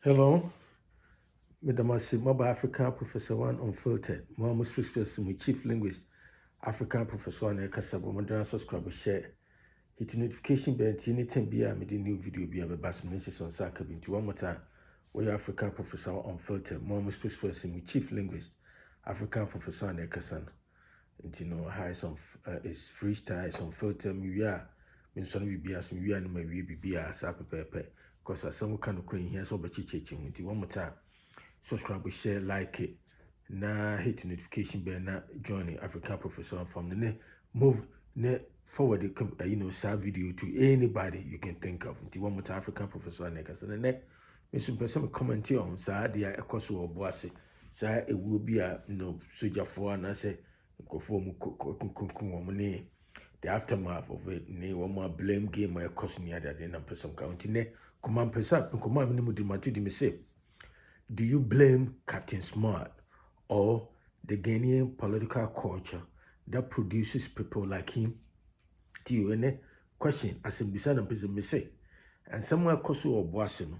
Hello, Madam Mobile African Professor One Unfiltered. Mohamed Space my Chief Linguist, African Professor One Kasabo, Madam Subscribe, share. Hit notification bell, anytime be a made new video be a bass message on Sakabi to one more time. We African Professor Unfiltered, Mohamed Space my Chief Linguist, African Professor One Kasan. And you know, how it's freestyle, it's unfiltered, we are. Mean son be as we are, and maybe be as a pepe. Because as some kind of crane here, so but chiching one more time. Subscribe, share, like it. Na hit notification bell. Na join the African Professor from the ne move ne forward the side video to anybody you can think of. Until one more time, African Professor next. And the next, me some person comment here on side the ekoso or boase. Say it will be a soldier for and I say go for mu the aftermath of it. Ne one more blame game or ekoso near that in a person county ne. Command person, command me to me say. Do you blame Captain Smart or the Ghanaian political culture that produces people like him? Do you any question as a beside and person me say? And somewhere koso or boasino,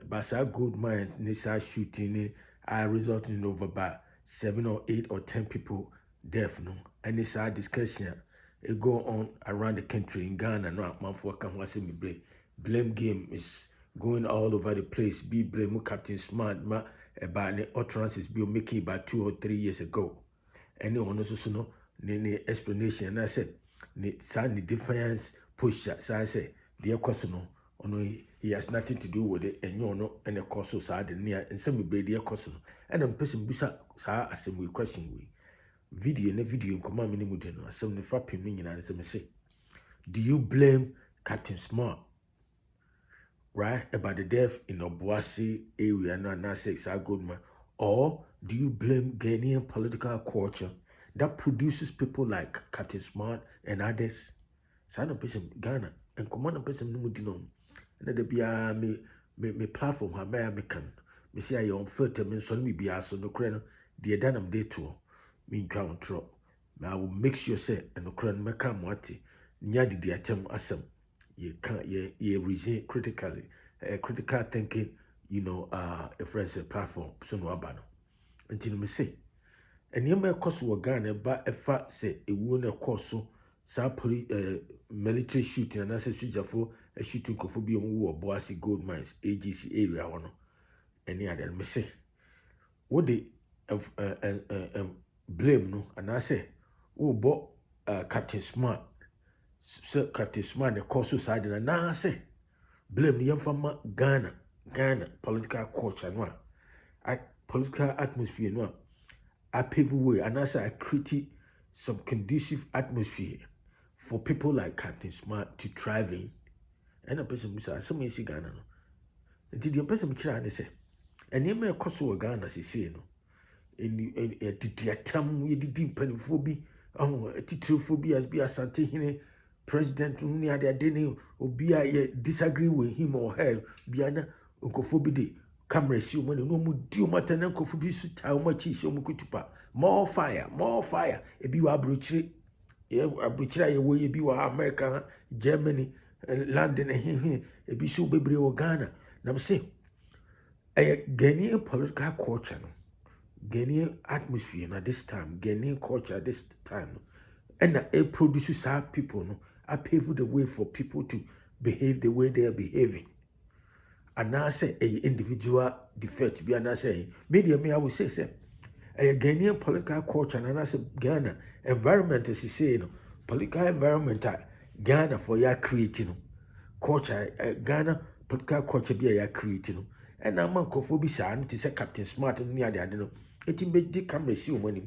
but our good minds nisa shooting are resulting in over about 7 or 8 or 10 people death no. And this our discussion it go on around the country in Ghana no man for can me blame game is going all over the place. Be blame Captain Smart about the utterances be making about 2 or 3 years ago. Anyone also know the explanation. And I said, the defiance push that. So I say, dear question, he has nothing to do with it, and you know, and the course so sad near and some be dear question. And I'm person bisa sa assembly question we video and video command minimum no some the frapping meaning and some say. Do you blame Captain Smart? Right, about the death in Obuasi area, not say a good man, or do you blame Ghanaian political culture that produces people like Captain Smart and others? So person Ghana and command a person no dino. And there be a me platform how me can me say I on filter me son me be aso no crane the danam day to me control. I will make sure say and no crane me come wati nya the attempt asem. You can't you reason critically, critical thinking, a friend's platform, so no abano. Until me say, and you may cause Ghana, but a fact say it won't cause so military shooting and as a soldier for a shooting could be on war, Bossy Gold Mines, AGC area one. Any other me say, what they blame no, and I say, oh, but Captain Smart. So Captain Smart the cause society and now say blame the from Ghana political culture no political atmosphere no I pave way and as I create some conducive atmosphere for people like Captain Smart to thrive in. And a person who says some see Ghana no until the person try and say and you may cause Ghana say no in the attempt we did penphobia titlophobia as be a Santini president near the day or be I disagree with him or her biana unkofobide camera see money no mu dio matana kofobi su ta much is mukutupa more fire e bi wa abrochire ye wo ye bi wa America Germany London e bi so bebre wo Ghana na me say Ghanaian political culture no Ghanaian atmosphere at this time Ghanaian culture at this time and it produces our people no I pave the way for people to behave the way they are behaving. And I say a individual defect be and I say media me I will say a Ghanaian political culture and I say Ghana environment is saying political environment Ghana for your creating culture Ghana political culture be a creating and I'm uncophobia and it is a Captain Smart and near the other it made the camera see money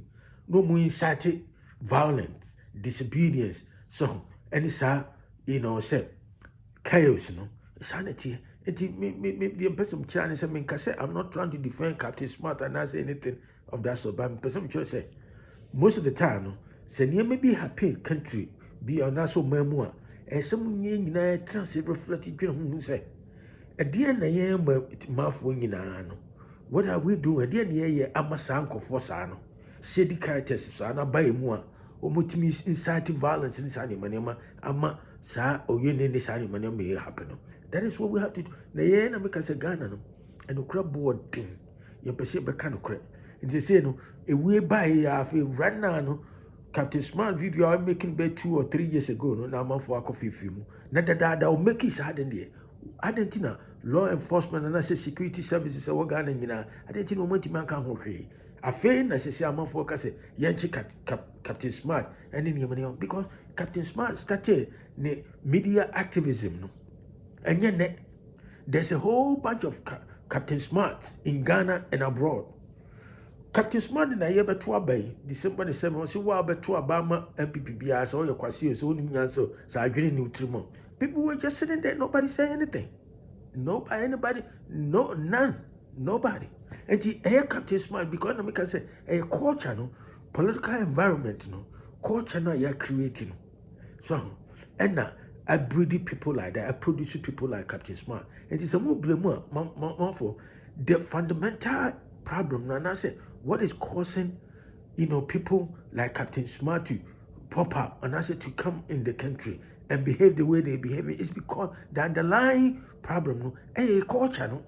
no more incited violence disobedience so any say say chaos sanity the person trying to say I'm not trying to defend Captain Smart and not say anything of that sort but person trying to say most of the time no say you may be happy country be on so memoir and some trans reflect who say a dear na mouth no what are we doing dear near amasanko for sano shady characters so na buy more omotimi incite violence in sani manema ama sa oyene ni sani manema may happen. That is what we have to do. Na ye na make us a Ghana no. and okra boarding. Your person be kind of credit. And they say no, a way by a right now no. Captain Smart video I'm making about 2 or 3 years ago. No, now I'm for a coffee film. Now that will make it hard in there. I didn't know law enforcement and I say security services are working in. I didn't know what man can hold. I feel as I say I'm for Yanchi Captain Smart and in your because Captain Smart started media activism. No, and yet there's a whole bunch of Captain Smarts in Ghana and abroad. Captain Smart na ye beto abai December the 7th so wa beto abama MPP bia so your kwasi so nim nyanso so adwene ni utrimo. People were just sitting there, nobody saying anything. Anybody, no, none, nobody. And the air Captain Smart because I can say a culture no political environment no culture no you're creating. So and now I breed people like that, I produce people like Captain Smart. And it's a more blame for the fundamental problem. And I say what is causing, people like Captain Smart to pop up and I say to come in the country and behave the way they behave is because the underlying problem, culture, no,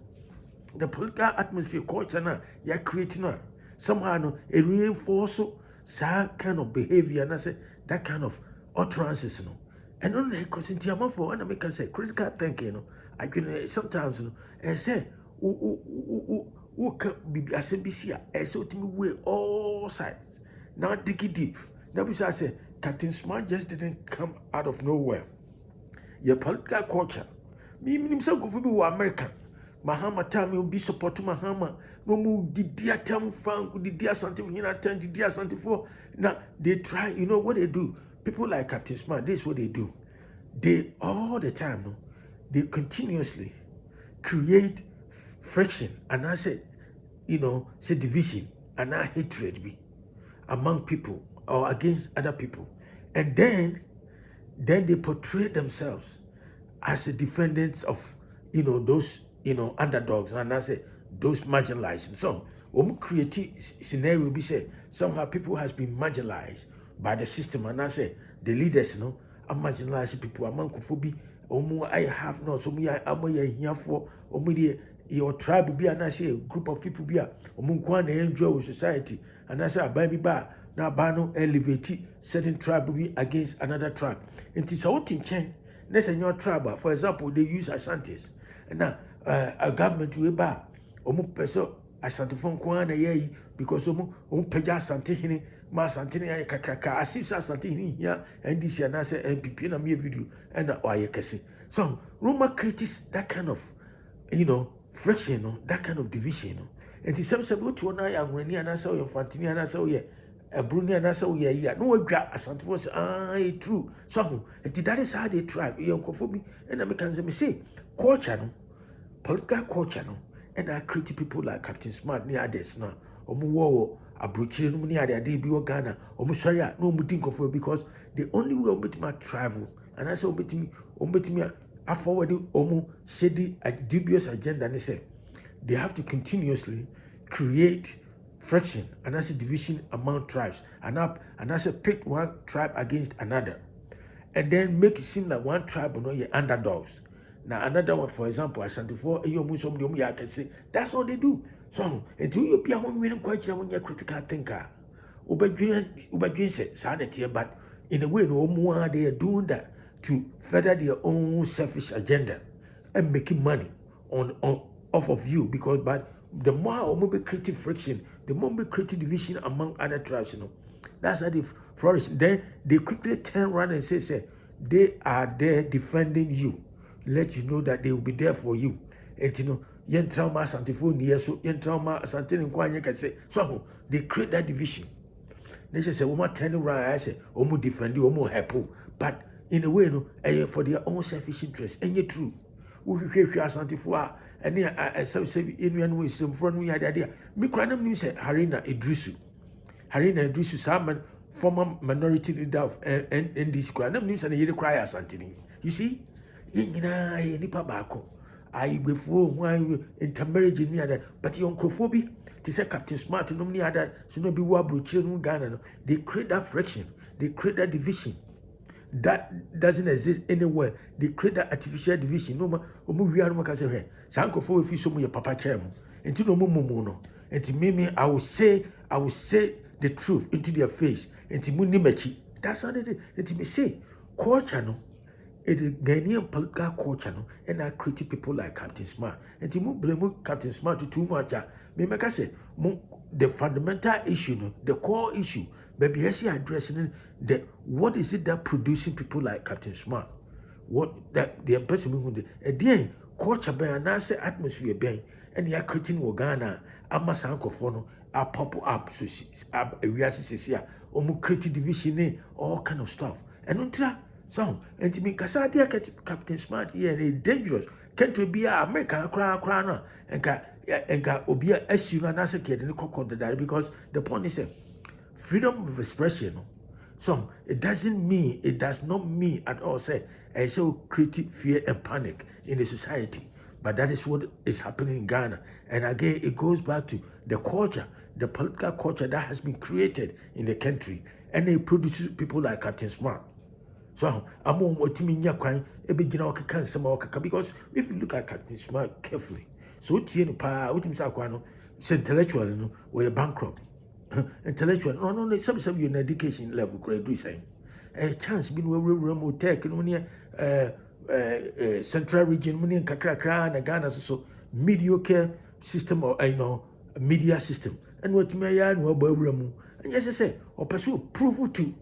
the political atmosphere, culture, no, you're creating no, somehow, no, it reinforces that kind of behavior and I say that kind of utterances, no, and only because in Tiaman for one, I can say critical thinking, I can sometimes, and say, who can be SMBC, and so to me, we all sides. Now dig it deep. Now, I say, Captain Smart just didn't come out of nowhere. Your political culture. Me himself go for be American. Mahama time will be support to Mahama. No more did dear term found did dear something here attend did dear something for. Now they try, you know what they do? People like Captain Smart, this is what they do. They all the time, no, they continuously create friction and I say, say division and I hatred be among people or against other people. And then they portray themselves as the defendants of, those, underdogs. And I say, those marginalized. So, when we create scenario, we say, somehow people has been marginalized by the system. And I say, the leaders, are marginalized people. Among Kufubi, I have no, so me, I'm here for, your tribe will be, and I say, a group of people be, enjoy society. And I say, baby bar. Now, Bano elevate certain tribe will be against another tribe. And it's all in chain. Next in your tribe, for example, they use Ashantis. And now, a government will buy person Ashanti phone Kwana ye because Peja Santini, Santini, Kakaka, Asif Santini here, and this year, I say, MPP, and me video, and Oyakasi. So, Roma creates that kind of, friction, that kind of division. And it's something to one eye and I saw your Fantini and I saw ye. A Bruni and I saw ye, no gra Ashanti was true. So, that is how they try. Young for me, and I can say, culture, political culture, and I create people like Captain Smart near this now. Omu Abruchi near the debut Ghana, Omusaya, no muting of because the only way omit my travel, and I said omit me, I forwarded Omu shady a dubious agenda and they say they have to continuously create friction and as a division among tribes and as a pit one tribe against another and then make it seem like one tribe will not your underdogs. Now another one, for example, Ashanti for I can say that's all they do. So until you be a home winning quite when you're critical thinker. Ubadrin said sanity, but in a way no more they are doing that to further their own selfish agenda and making money on off of you because but the more we create friction, the more we create division among other tribes, That's how they flourish. Then they quickly turn around and say, they are there defending you. Let you know that they will be there for you. And yen trauma santifo near so yen trauma santin in Kwanya can say, so they create that division. They say, Oma turn around, I say, Omo defend you, Omo help. But in a way, for their own selfish interest. And yet true. We hear santifo and I say in way some front we had the idea. Me cranum news Harina Idrisu Salman, former minority leader of NDC cranum news and he cry Santini. You see? Nipa bako. I before why intermarriage near that, but your uncrophobic, to say Captain Smart, no other, so no be wabru children Ghana. They create that friction, they create that division. that doesn't exist anywhere. They create that artificial division. No ma, we are no can say hey. Sanko for if you so your papa chair. Until no mumu no. Until me, I will say the truth into their face. Until muni mechi. That's how they do. Until me say culture no. It is Ghanaian political culture no, and I create people like Captain Smart. And to blame Captain Smart too much. Me make I say the fundamental issue, no, the core issue, but yes, addressing the what is it that producing people like Captain Smart? What that the person who again culture by and I say atmosphere being and they are creating Ghana. Ama sankofoɔ no a pop up so we are here creative division all kind of stuff and so and me kasa dia Captain Smart here and dangerous country be America cry no enka obi a issue na say kid ne kokko because the point is freedom of expression no. So it does not mean at all say I so create fear and panic in the society. But that is what is happening in Ghana. And again, it goes back to the culture, the political culture that has been created in the country. And it produces people like Captain Smart. So, I'm on what you mean, because if you look at Captain Smart carefully, so it's intellectual, we're bankrupt. Intellectual, no, some you're in education level, great do saying. A chance being where remote tech and central region, money and kakra and Ghana so mediocre system or media system. And what may I know about Remu? And yes, I say, or pursue proof to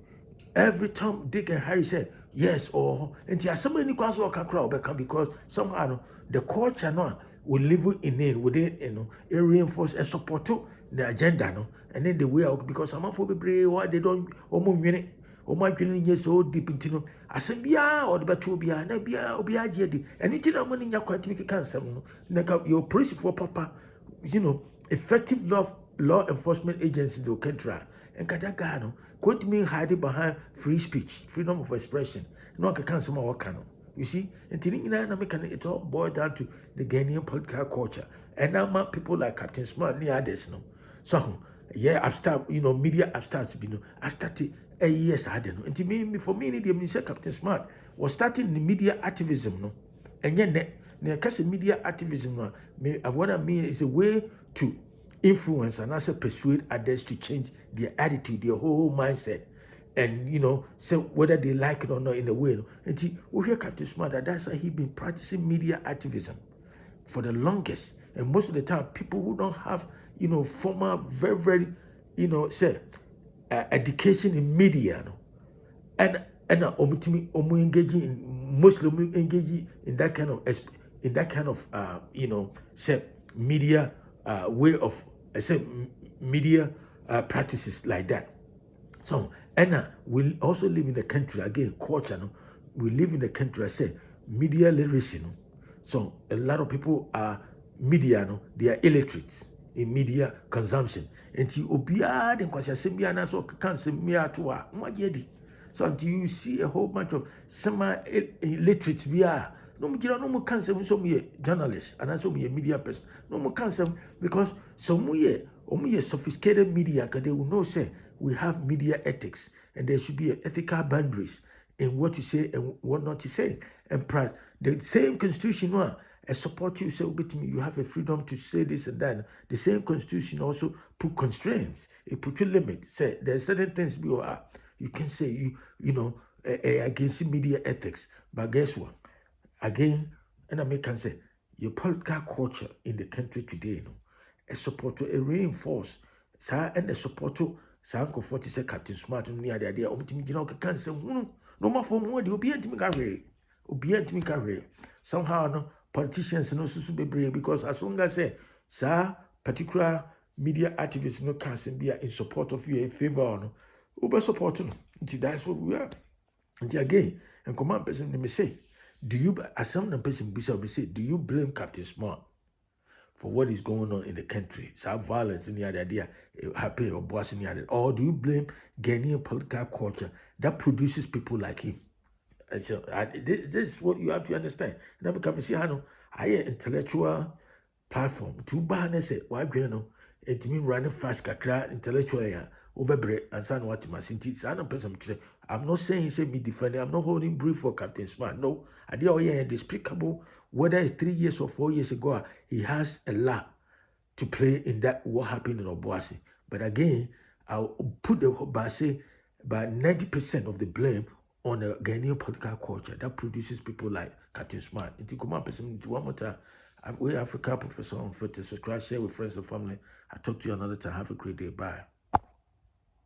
every time Dick and Harry said yes or and there are so many cause or crowd because somehow the culture no will live in it within it reinforce and support the agenda no and then the way out because some of people why they don't win my opinion is so deep into no asembia or the batubia na bia obia jedi anything that money nya quite make cancer no your police for papa effective law enforcement agencies do country and kadaga no could mean hiding behind free speech freedom of expression no can some work no you see until it all boiled down to the Ghanaian political culture and now people like Captain Smart near others no so yeah upstart media upstarts I started yes, I don't know. And to me, for me, the minister Captain Smart was starting the media activism, no. And yet, the media activism, no. What I mean is a way to influence and also persuade others to change their attitude, their whole mindset, and say whether they like it or not in a way. No. And we hear Captain Smart that's why he's been practicing media activism for the longest. And most of the time, people who don't have formal, very, very, say. Education in media, no, and engaging in Muslim engaging in that kind of say media way of say media practices like that. So we also live in the country again culture, no, we live in the country I say media literacy, no. So a lot of people are media, no, they are illiterate in media consumption. Until obia den kwasi asembia na so kan semia to a mwagedi so until you see a whole bunch of semi illiterates bia no mgira no mu kan sem so mu journalists and so mu media person no mu kan sem because so mu ye sophisticated media because they will know say we have media ethics and there should be ethical boundaries in what you say and what not to say and the same constitution one support you say you have a freedom to say this and that. The same constitution also put constraints. It put a limit. Say there are certain things you can say against media ethics. But guess what? Again, and I can say your political culture in the country today, a support to reinforce. And a support to Sanko 40 Captain Smart near the idea of cancer. No more for more. You'll be somehow no. Politicians no so be brave because as long as say particular media activists no can be in support of you in favor no over support no that's what we are and again and command person may say do you as some person be say do you blame Captain Smart for what is going on in the country violence in the other idea happy or boss in the other or do you blame Ghanaian political culture that produces people like him? And so this is what you have to understand. Never come see how I intellectual platform to ban say why it mean running fast kakra intellectual Obebre and San Watimasinti, San and Person. I'm not saying say me defending, I'm not holding brief for Captain Smart. No, I did all despicable, whether it's 3 years or 4 years ago, he has a lot to play in that what happened in Obuasi. But again, I'll put the by say about 90% of the blame on the Ghanaian political culture that produces people like Captain Smart. Into Kuma person one more time. We Africa professor on Twitter. Subscribe, share with friends and family. I'll talk to you another time. Have a great day. Bye.